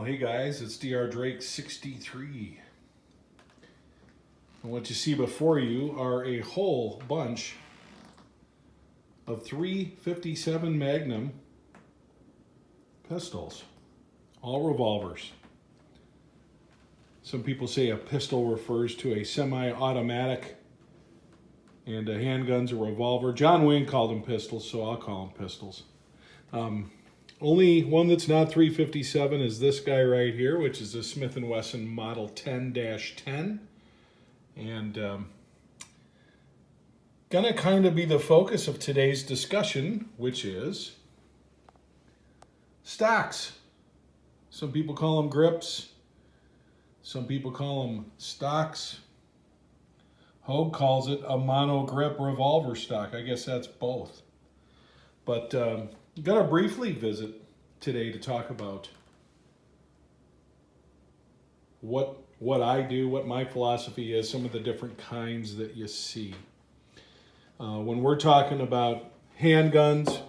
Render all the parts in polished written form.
Hey guys, it's Dr. Drake 63. And what you see before you are a whole bunch of 357 Magnum pistols, all revolvers. Some people say a pistol refers to a semi-automatic and a handgun's a revolver. John Wayne called them pistols, so I'll call them pistols. Only one that's not 357 is this guy right here, which is a Smith & Wesson Model 10-10. And gonna kind of be the focus of today's discussion, which is stocks. Some people call them grips. Some people call them stocks. Hogue calls it a mono grip revolver stock. I guess that's both. But I'm going to briefly visit today to talk about what I do, what my philosophy is, some of the different kinds that you see. When we're talking about handguns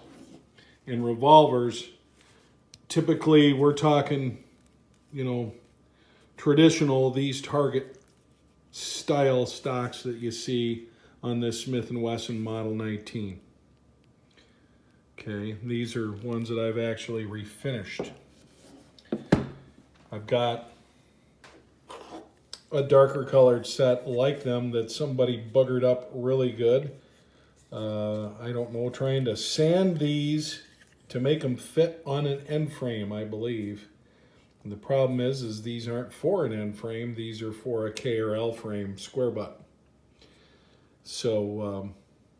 and revolvers, typically we're talking, traditional, these target style stocks that you see on this Smith & Wesson Model 19. Okay, these are ones that I've actually refinished. I've got a darker colored set like them that somebody buggered up really good. I don't know, trying to sand these to make them fit on an end frame, I believe. And the problem is these aren't for an end frame, these are for a K or L frame square butt. So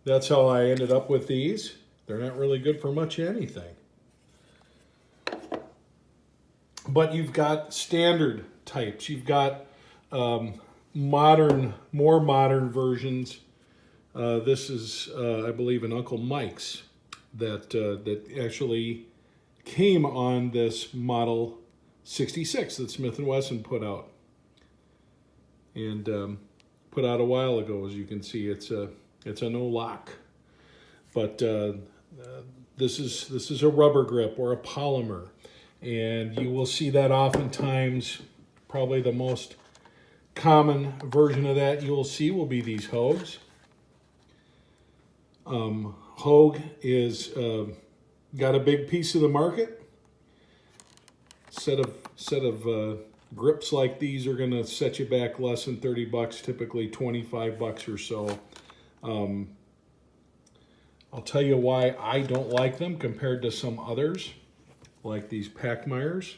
that's how I ended up with these. They're not really good for much anything. But you've got standard types. You've got more modern versions. This is, I believe, an Uncle Mike's that actually came on this Model 66 that Smith & Wesson put out. And put out a while ago, as you can see. It's a no lock. But this is a rubber grip or a polymer, and you will see that oftentimes. Probably the most common version of that you'll see will be these Hogues. Hogue is got a big piece of the market. Set of grips like these are going to set you back less than $30, typically $25 or so. I'll tell you why I don't like them compared to some others, like these PACHMAYRs,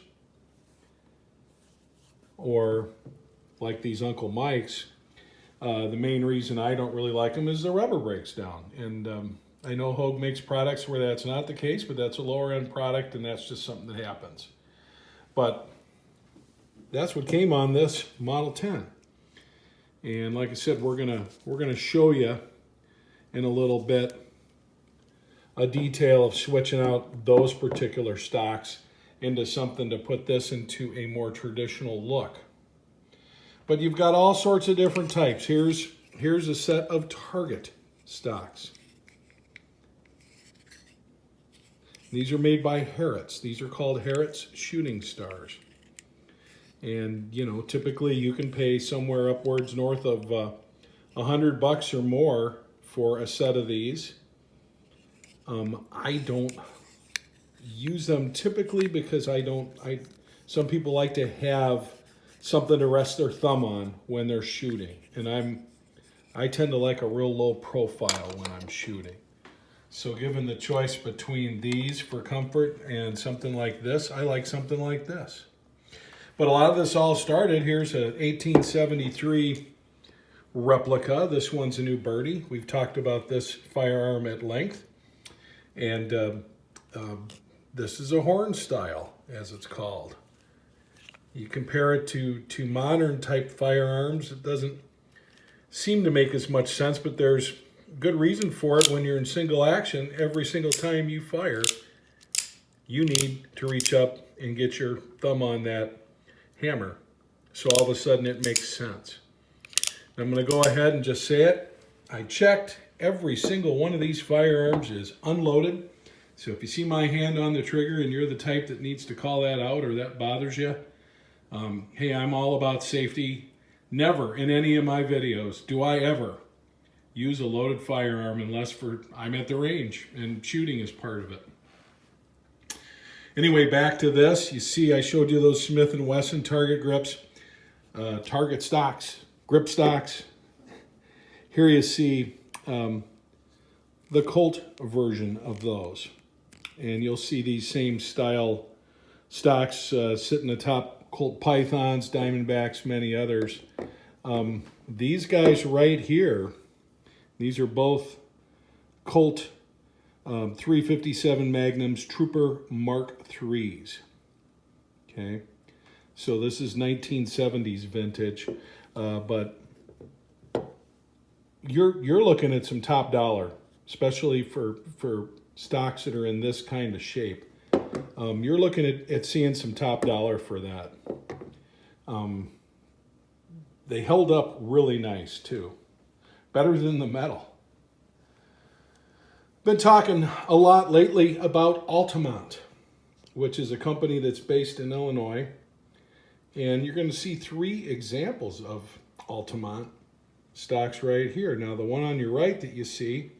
or like these Uncle Mike's. The main reason I don't really like them is the rubber breaks down. And I know Hogue makes products where that's not the case, but that's a lower end product, and that's just something that happens. But that's what came on this Model 10. And like I said, we're gonna show you in a little bit a detail of switching out those particular stocks into something to put this into a more traditional look. But you've got all sorts of different types. Here's a set of Target stocks. These are made by HERRETT's. These are called HERRETT's Shooting Stars. And, typically you can pay somewhere upwards north of $100 or more for a set of these. I don't use them typically because some people like to have something to rest their thumb on when they're shooting. And I tend to like a real low profile when I'm shooting. So given the choice between these for comfort and something like this, I like something like this. But a lot of this all started, here's a 1873 replica. This one's a new birdie. We've talked about this firearm at length. And this is a horn style, as it's called. You compare it to modern type firearms, it doesn't seem to make as much sense, but there's good reason for it. When you're in single action, every single time you fire, you need to reach up and get your thumb on that hammer. So all of a sudden it makes sense. I'm going to go ahead and just say it. I checked. Every single one of these firearms is unloaded. So if you see my hand on the trigger and you're the type that needs to call that out or that bothers you, Hey, I'm all about safety. Never in any of my videos do I ever use a loaded firearm unless I'm at the range and shooting is part of it. Anyway, back to this. You see, I showed you those Smith & Wesson target grips, target stocks, grip stocks. Here you see the Colt version of those. And you'll see these same style stocks sitting atop Colt Pythons, Diamondbacks, many others. These guys right here, these are both Colt 357 Magnums Trooper Mark IIIs. Okay, so this is 1970s vintage, but you're looking at some top dollar, especially for stocks that are in this kind of shape. You're looking at seeing some top dollar for that. They held up really nice too, better than the metal. Been talking a lot lately about ALTAMONT, which is a company that's based in Illinois. And you're going to see 3 examples of ALTAMONT stocks right here. Now, the one on your right that you see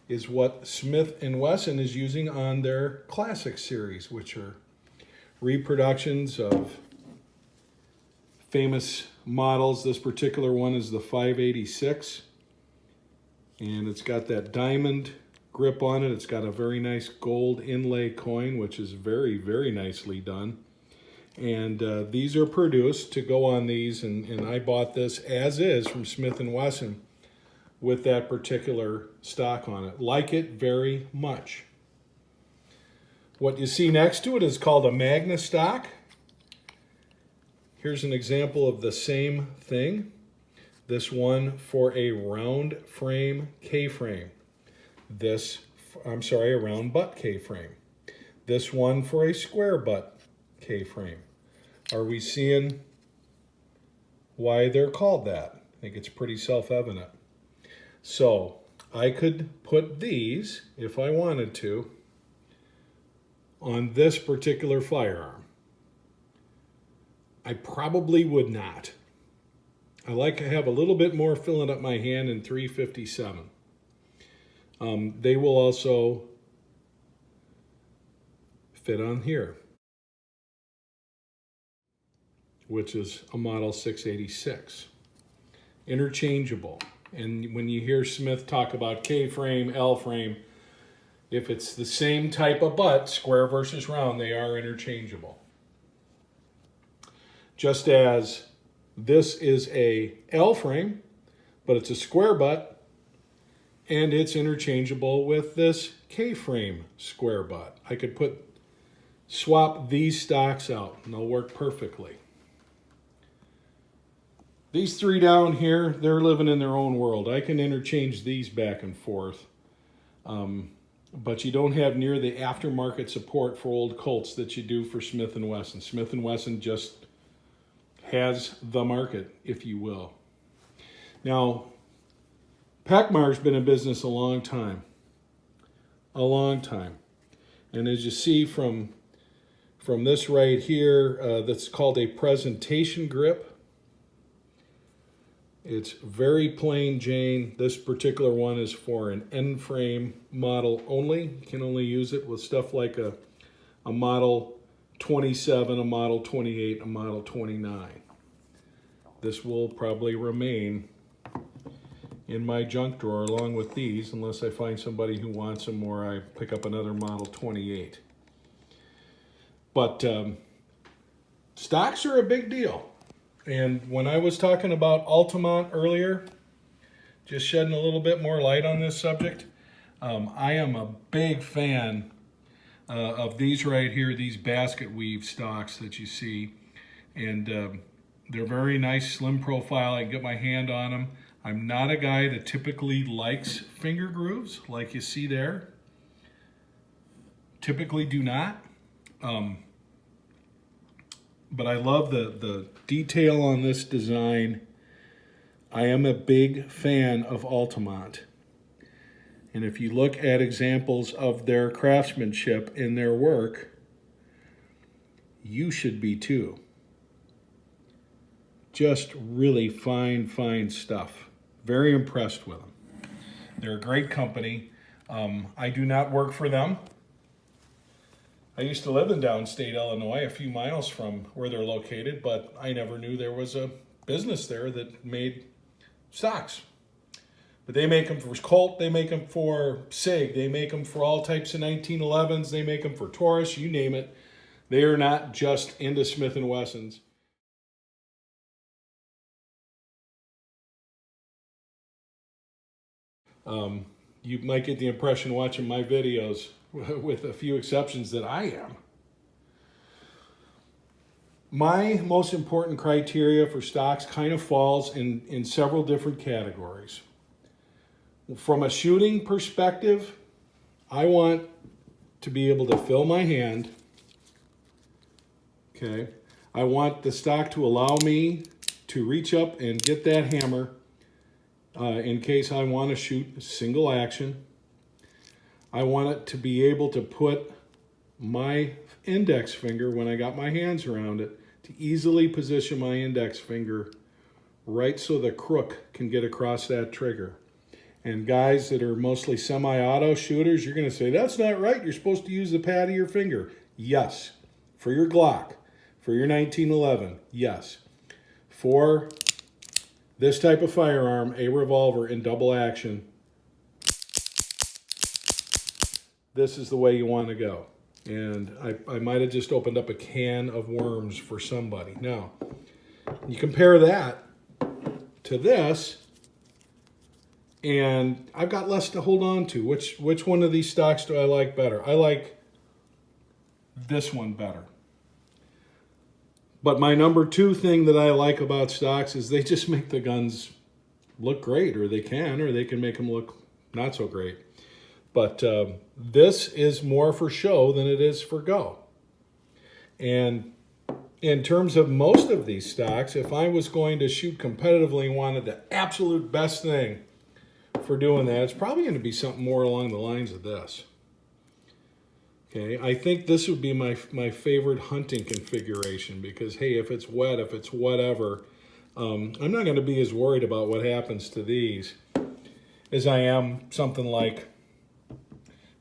is what Smith & Wesson is using on their Classic series, which are reproductions of famous models. This particular one is the 586. And it's got that diamond grip on it. It's got a very nice gold inlay coin, which is very, very nicely done. And these are produced to go on these, and I bought this as is from Smith & Wesson with that particular stock on it. Like it very much. What you see next to it is called a Magna stock. Here's an example of the same thing. This one for a round frame K-frame. A round butt K-frame. This one for a square butt K-frame. Are we seeing why they're called that? I think it's pretty self-evident. So I could put these, if I wanted to, on this particular firearm. I probably would not. I like to have a little bit more filling up my hand in 357. They will also fit on here, which is a model 686. Interchangeable. And when you hear Smith talk about K-frame, L-frame, if it's the same type of butt, square versus round, they are interchangeable. Just as this is a L-frame, but it's a square butt, and it's interchangeable with this K-frame square butt. I could swap these stocks out and they'll work perfectly. These 3 down here, they're living in their own world. I can interchange these back and forth. But you don't have near the aftermarket support for old Colts that you do for Smith & Wesson. Smith & Wesson just has the market, if you will. Now, PACHMAYR's been in business a long time. A long time. And as you see from this right here, that's called a presentation grip. It's very plain Jane. This particular one is for an end-frame model only. You can only use it with stuff like a Model 27, a Model 28, a Model 29. This will probably remain in my junk drawer along with these, unless I find somebody who wants them or I pick up another Model 28. But stocks are a big deal. And when I was talking about ALTAMONT earlier, just shedding a little bit more light on this subject, I am a big fan of these right here, these basket weave stocks that you see. And they're very nice, slim profile. I can get my hand on them. I'm not a guy that typically likes finger grooves like you see there. Typically do not. But I love the detail on this design. I am a big fan of ALTAMONT. And if you look at examples of their craftsmanship in their work, you should be too. Just really fine stuff. Very impressed with them. They're a great company. I do not work for them. I used to live in downstate Illinois, a few miles from where they're located, but I never knew there was a business there that made stocks. But they make them for Colt, they make them for SIG, they make them for all types of 1911s, they make them for Taurus, you name it. They are not just into Smith & Wessons. You might get the impression watching my videos, with a few exceptions, that I am. My most important criteria for stocks kind of falls in several different categories. From a shooting perspective, I want to be able to fill my hand. Okay. I want the stock to allow me to reach up and get that hammer in case I want to shoot a single action. I want it to be able to put my index finger, when I got my hands around it, to easily position my index finger right so the crook can get across that trigger. And guys that are mostly semi-auto shooters, you're going to say, that's not right. You're supposed to use the pad of your finger. Yes. For your Glock, for your 1911, yes. For this type of firearm, a revolver in double action, this is the way you want to go. And I might have just opened up a can of worms for somebody. Now, you compare that to this, and I've got less to hold on to. Which one of these stocks do I like better? I like this one better. But my number two thing that I like about stocks is they just make the guns look great, or they can make them look not so great. But this is more for show than it is for go. And in terms of most of these stocks, if I was going to shoot competitively and wanted the absolute best thing for doing that, it's probably going to be something more along the lines of this. Okay, I think this would be my favorite hunting configuration because, hey, if it's wet, if it's whatever, I'm not going to be as worried about what happens to these as I am something like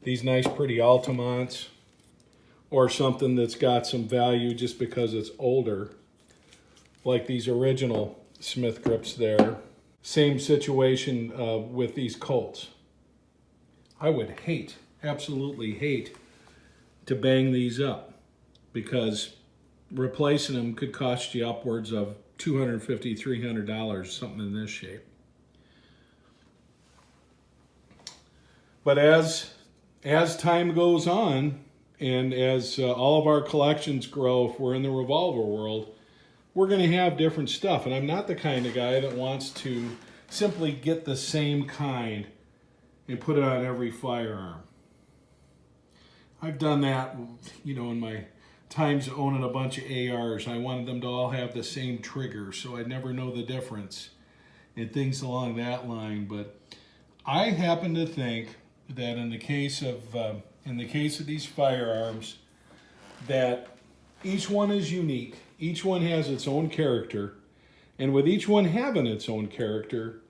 these nice pretty Altamonts, or something that's got some value just because it's older, like these original Smith grips there. Same situation with these Colts. I would hate, absolutely hate, to bang these up because replacing them could cost you upwards of $250, $300, something in this shape. But as time goes on, and as all of our collections grow, if we're in the revolver world, we're going to have different stuff. And I'm not the kind of guy that wants to simply get the same kind and put it on every firearm. I've done that, in my times owning a bunch of ARs. I wanted them to all have the same trigger, so I'd never know the difference and things along that line. But I happen to think that in the case of these firearms, that each one is unique. Each one has its own character, and with each one having its own character,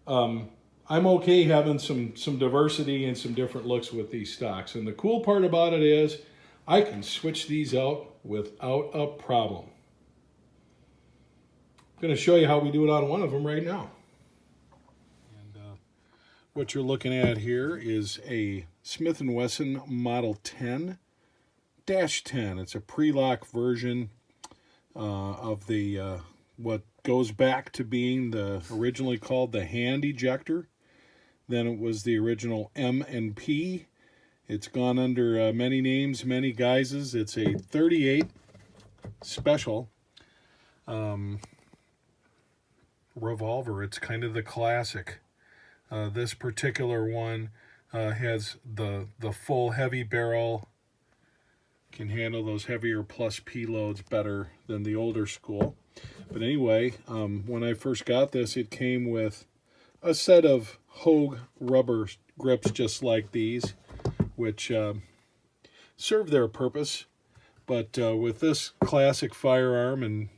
I'm okay having some diversity and some different looks with these stocks. And the cool part about it is I can switch these out without a problem. I'm going to show you how we do it on one of them right now. What you're looking at here is a Smith & Wesson Model 10-10. It's a pre-lock version of the what goes back to being the originally called the hand ejector. Then it was the original M&P. It's gone under many names, many guises. It's a 38 special revolver. It's kind of the classic. This particular one has the full heavy barrel, can handle those heavier plus P loads better than the older school. But anyway, when I first got this, it came with a set of Hogue rubber grips just like these, which serve their purpose. But with this classic firearm and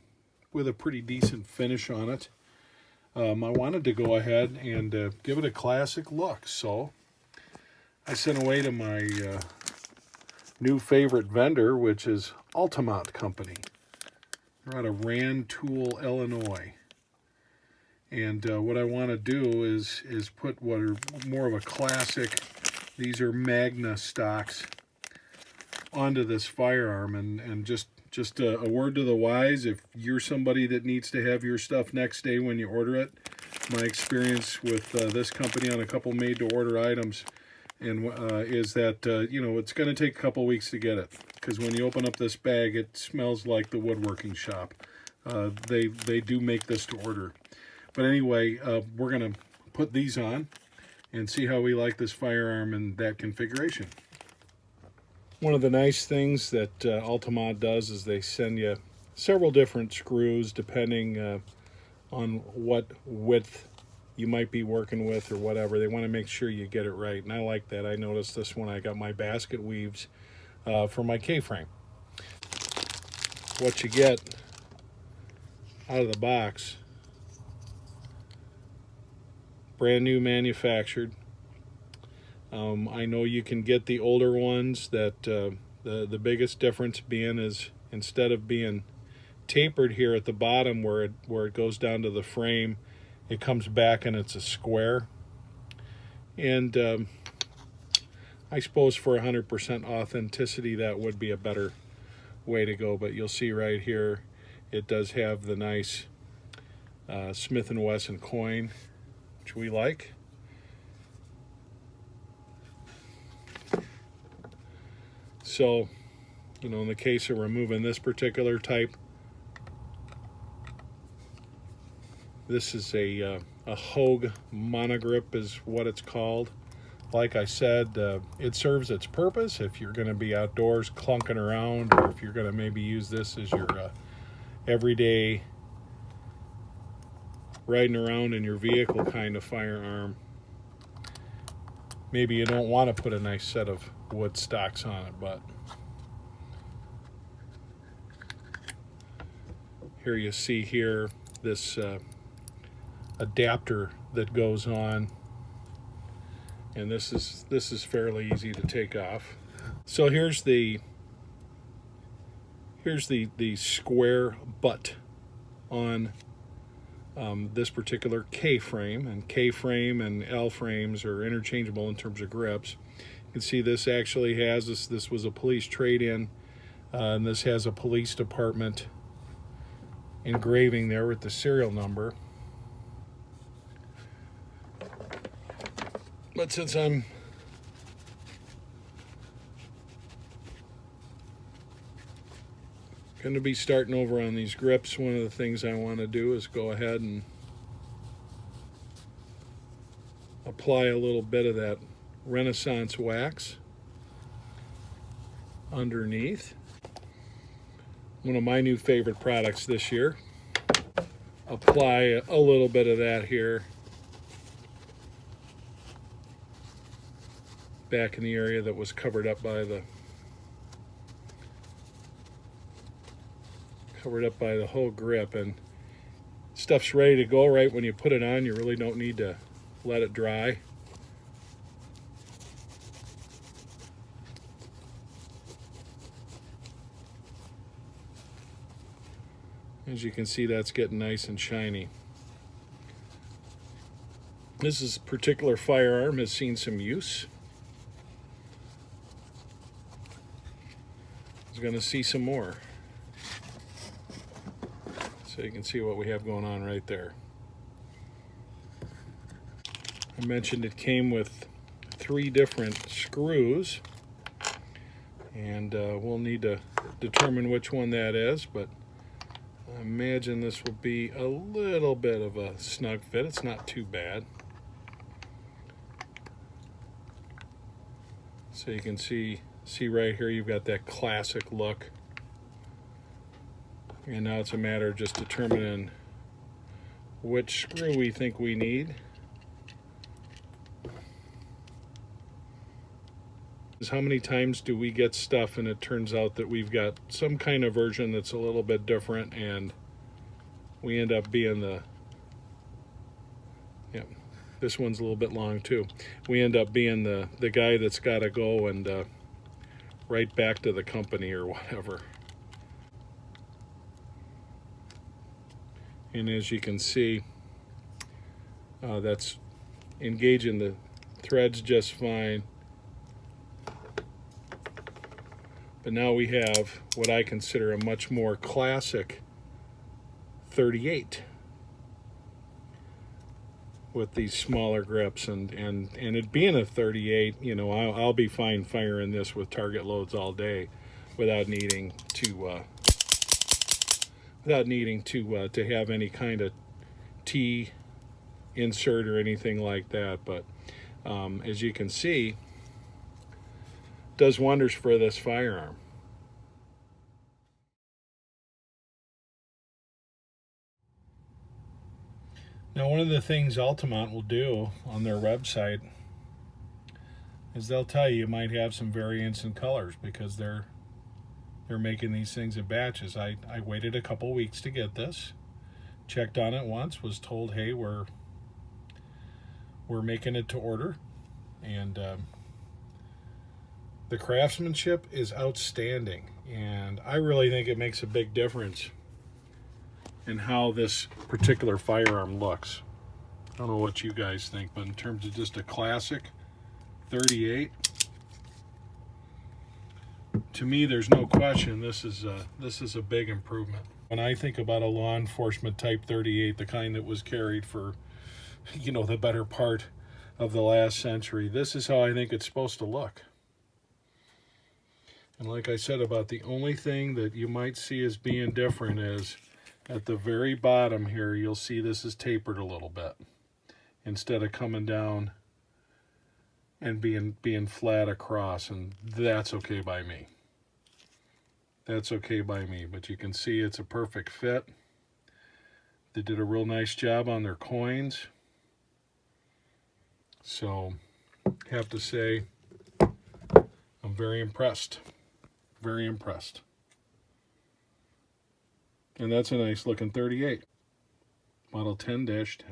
with a pretty decent finish on it. I wanted to go ahead and give it a classic look, so I sent away to my new favorite vendor, which is ALTAMONT Company. They're out of Rantoul, Illinois. And what I want to do is put what are more of a classic, these are Magna stocks, onto this firearm. And just a word to the wise, if you're somebody that needs to have your stuff next day when you order it, my experience with this company on a couple made-to-order items is that, you know, it's going to take a couple weeks to get it. Because when you open up this bag, it smells like the woodworking shop. They do make this to order. But anyway, we're going to put these on and see how we like this firearm in that configuration. One of the nice things that ALTAMONT does is they send you several different screws depending on what width you might be working with or whatever. They want to make sure you get it right, and I like that. I noticed this when I got my basket weaves for my K-frame. What you get out of the box, brand new manufactured. I know you can get the older ones that the biggest difference being is instead of being tapered here at the bottom where it goes down to the frame, it comes back and it's a square. And I suppose for 100% authenticity that would be a better way to go, but you'll see right here it does have the nice Smith & Wesson coin, which we like. So, you know, in the case of removing this particular type, this is a Hogue monogrip is what it's called. Like I said, it serves its purpose if you're going to be outdoors clunking around, or if you're going to maybe use this as your everyday riding around in your vehicle kind of firearm. Maybe you don't want to put a nice set of wood stocks on it, but here you see here this adapter that goes on, and this is fairly easy to take off. So here's the square butt on this particular K-frame, and K-frame and L-frames are interchangeable in terms of grips. You can see this actually has this was a police trade-in, and this has a police department engraving there with the serial number. But since I'm going to be starting over on these grips, one of the things I want to do is go ahead and apply a little bit of that Renaissance wax underneath. One of my new favorite products this year. Apply a little bit of that here back in the area that was covered up by the whole grip, and stuff's ready to go right when you put it on. You really don't need to let it dry. As you can see, that's getting nice and shiny. This particular firearm has seen some use. It's going to see some more. So you can see what we have going on right there. I mentioned it came with 3 different screws, and we'll need to determine which one that is, but I imagine this will be a little bit of a snug fit. It's not too bad. So you can see right here you've got that classic look. And now it's a matter of just determining which screw we think we need. How many times do we get stuff and it turns out that we've got some kind of version that's a little bit different, and we end up being yeah, this one's a little bit long too. We end up being the guy that's got to go and right back to the company or whatever. And as you can see, that's engaging the threads just fine. But now we have what I consider a much more classic 38 with these smaller grips, and it being a 38, you know, I'll be fine firing this with target loads all day without needing to have any kind of T insert or anything like that. But as you can see, does wonders for this firearm. Now, one of the things Altamont will do on their website is they'll tell you might have some variance in colors because they're making these things in batches. I waited a couple weeks to get this, checked on it once, was told, hey, we're making it to order, and the craftsmanship is outstanding, and I really think it makes a big difference in how this particular firearm looks. I don't know what you guys think, but in terms of just a classic 38, to me, there's no question this is a big improvement. When I think about a law enforcement type 38, the kind that was carried for, you know, the better part of the last century, this is how I think it's supposed to look. And like I said, about the only thing that you might see as being different is at the very bottom here, you'll see this is tapered a little bit instead of coming down and being flat across, and that's okay by me. That's okay by me, but you can see it's a perfect fit. They did a real nice job on their coins. So, have to say, I'm very impressed. Very impressed. And that's a nice looking 38. Model 10-10.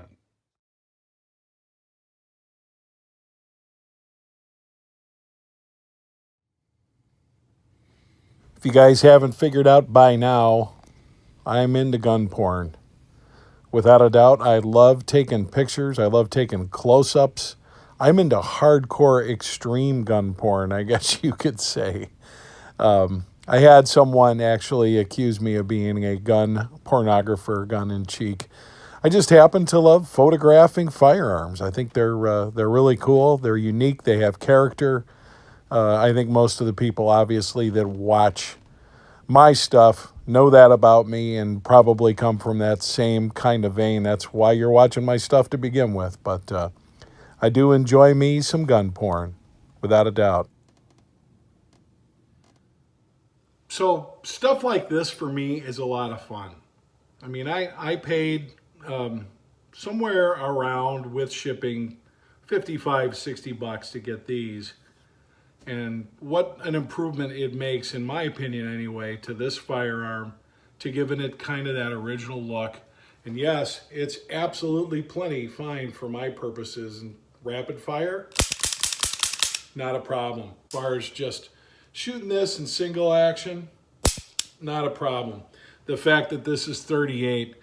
If you guys haven't figured out by now, I'm into gun porn. Without a doubt, I love taking pictures. I love taking close-ups. I'm into hardcore extreme gun porn, I guess you could say. I had someone actually accuse me of being a gun pornographer, gun-in-cheek. I just happen to love photographing firearms. I think they're really cool. They're unique. They have character. I think most of the people, obviously, that watch my stuff know that about me and probably come from that same kind of vein. That's why you're watching my stuff to begin with. But I do enjoy me some gun porn, without a doubt. So stuff like this for me is a lot of fun. I mean, I paid somewhere around, with shipping, $55-$60 to get these. And what an improvement it makes, in my opinion anyway, to this firearm, to giving it kind of that original look. And yes, it's absolutely plenty fine for my purposes. And rapid fire, not a problem. As far as just shooting this in single action, not a problem. The fact that this is 38,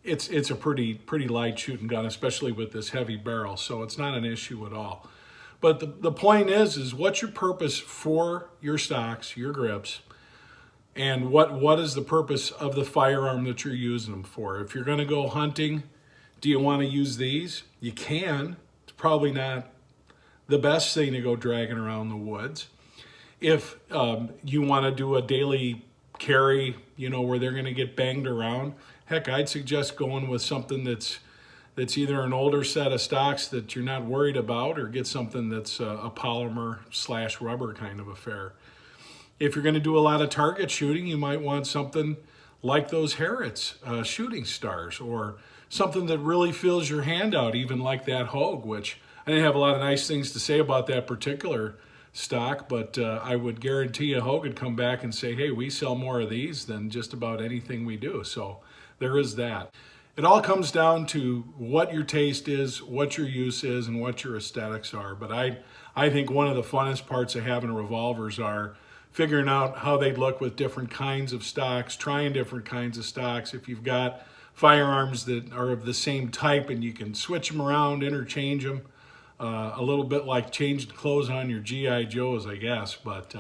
it's a pretty light shooting gun, especially with this heavy barrel, so it's not an issue at all. But the point is what's your purpose for your stocks, your grips, and what is the purpose of the firearm that you're using them for? If you're going to go hunting, do you want to use these? You can. It's probably not the best thing to go dragging around the woods. If you want to do a daily carry, you know, where they're going to get banged around, heck, I'd suggest going with something that's either an older set of stocks that you're not worried about, or get something that's a polymer / rubber kind of affair. If you're going to do a lot of target shooting, you might want something like those HERRETT shooting stars, or something that really fills your hand out, even like that Hogue, which I didn't have a lot of nice things to say about that particular stock, but I would guarantee you Hogue would come back and say, hey, we sell more of these than just about anything we do. So there is that. It all comes down to what your taste is, what your use is, and what your aesthetics are. But I think one of the funnest parts of having revolvers are figuring out how they look with different kinds of stocks, trying different kinds of stocks. If you've got firearms that are of the same type and you can switch them around, interchange them, a little bit like changing clothes on your G.I. Joes, I guess. But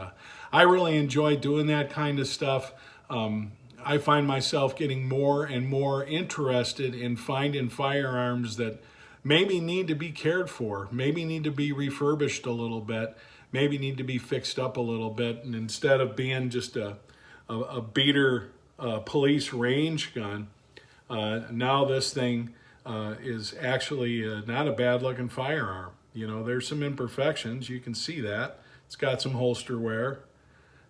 I really enjoy doing that kind of stuff. I find myself getting more and more interested in finding firearms that maybe need to be cared for, maybe need to be refurbished a little bit, maybe need to be fixed up a little bit. And instead of being just a beater police range gun, now this thing is actually not a bad looking firearm. You know, there's some imperfections, you can see that. It's got some holster wear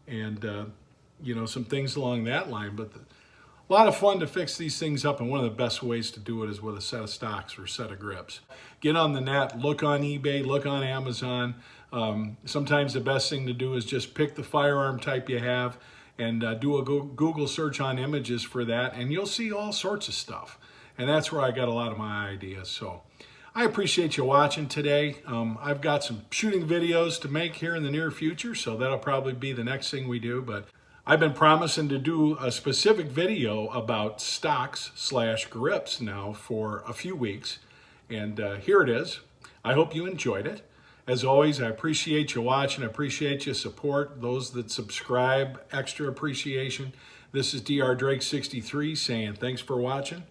and you know, some things along that line, but a lot of fun to fix these things up, and one of the best ways to do it is with a set of stocks or a set of grips. Get on the net, look on eBay, look on Amazon. Sometimes the best thing to do is just pick the firearm type you have and do a Google search on images for that, and you'll see all sorts of stuff. And that's where I got a lot of my ideas. So I appreciate you watching today. I've got some shooting videos to make here in the near future, so that'll probably be the next thing we do. But I've been promising to do a specific video about stocks/grips now for a few weeks, and here it is. I hope you enjoyed it. As always, I appreciate you watching. I appreciate your support. Those that subscribe, extra appreciation. This is Dr. Drake 63 saying thanks for watching.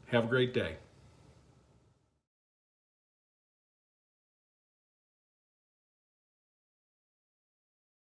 Have a great day.